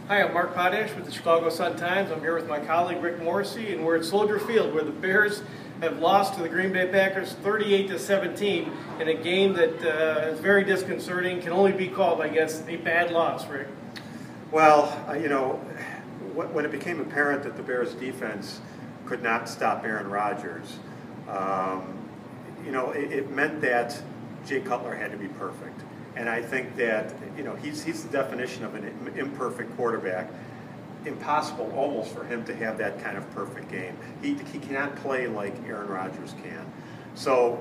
Hi, I'm Mark Potash with the Chicago Sun-Times. I'm here with my colleague Rick Morrissey, and we're at Soldier Field where the Bears have lost to the Green Bay Packers 38-17 in a game that is very disconcerting, can only be called, I guess, a bad loss, Rick. Well, when it became apparent that the Bears defense could not stop Aaron Rodgers, it meant that Jay Cutler had to be perfect. And I think that, he's the definition of an imperfect quarterback. Impossible almost for him to have that kind of perfect game. He cannot play like Aaron Rodgers can. So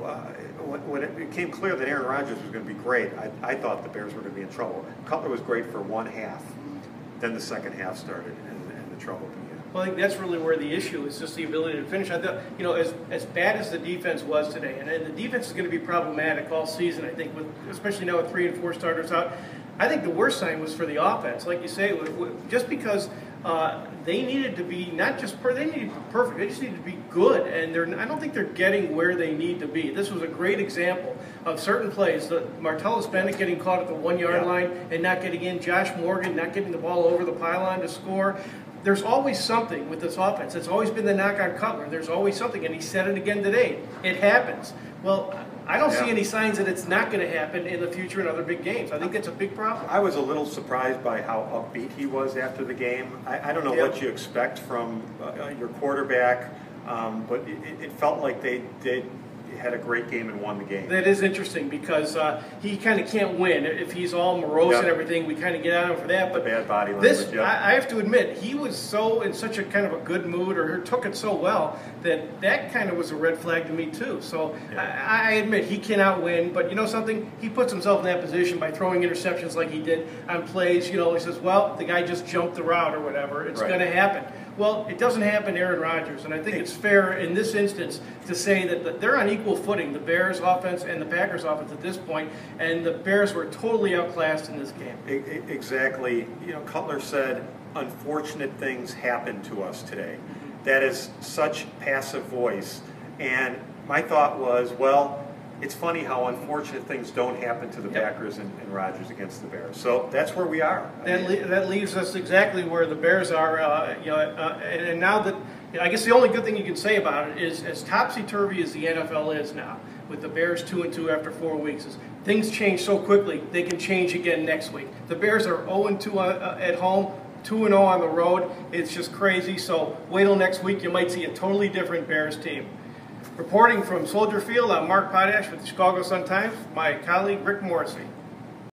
when it became clear that Aaron Rodgers was going to be great, I thought the Bears were going to be in trouble. Cutler was great for one half. Then the second half started and the trouble began. Well, I think that's really where the issue is, just the ability to finish. I thought, as bad as the defense was today, and the defense is going to be problematic all season, I think, especially now with 3 and 4 starters out. I think the worst sign was for the offense. Like you say, just because they needed to be not just they needed to be perfect, they just needed to be good, and I don't think they're getting where they need to be. This was a great example of certain plays. Martellus Bennett getting caught at the 1-yard line and not getting in. Josh Morgan not getting the ball over the pylon to score. There's always something with this offense. It's always been the knock on Cutler. There's always something, and he said it again today. It happens. Well, I don't see any signs that it's not going to happen in the future in other big games. I think that's a big problem. I was a little surprised by how upbeat he was after the game. I don't know what you expect from your quarterback, but it felt like they had a great game and won the game. That is interesting because he kind of can't win. If he's all morose and everything, we kind of get on him for that. But bad body language. I have to admit, he was in such a kind of a good mood, or took it so well, that kind of was a red flag to me too. So I admit he cannot win, but you know something? He puts himself in that position by throwing interceptions like he did on plays. He says, well, the guy just jumped the route or whatever. It's going to happen. Well, it doesn't happen to Aaron Rodgers, and I think it's fair in this instance to say that they're on equal footing, the Bears offense and the Packers offense at this point, and the Bears were totally outclassed in this game. Exactly. Cutler said, unfortunate things happened to us today. That is such passive voice, and my thought was, well, it's funny how unfortunate things don't happen to the Packers and Rodgers against the Bears. So that's where we are. That leaves us exactly where the Bears are. And now that, I guess the only good thing you can say about it is, as topsy-turvy as the NFL is now, with the Bears 2-2 after 4 weeks, things change so quickly, they can change again next week. The Bears are 0-2 at home, 2-0 on the road. It's just crazy. So wait till next week, you might see a totally different Bears team. Reporting from Soldier Field, I'm Mark Potash with the Chicago Sun-Times, my colleague Rick Morrissey.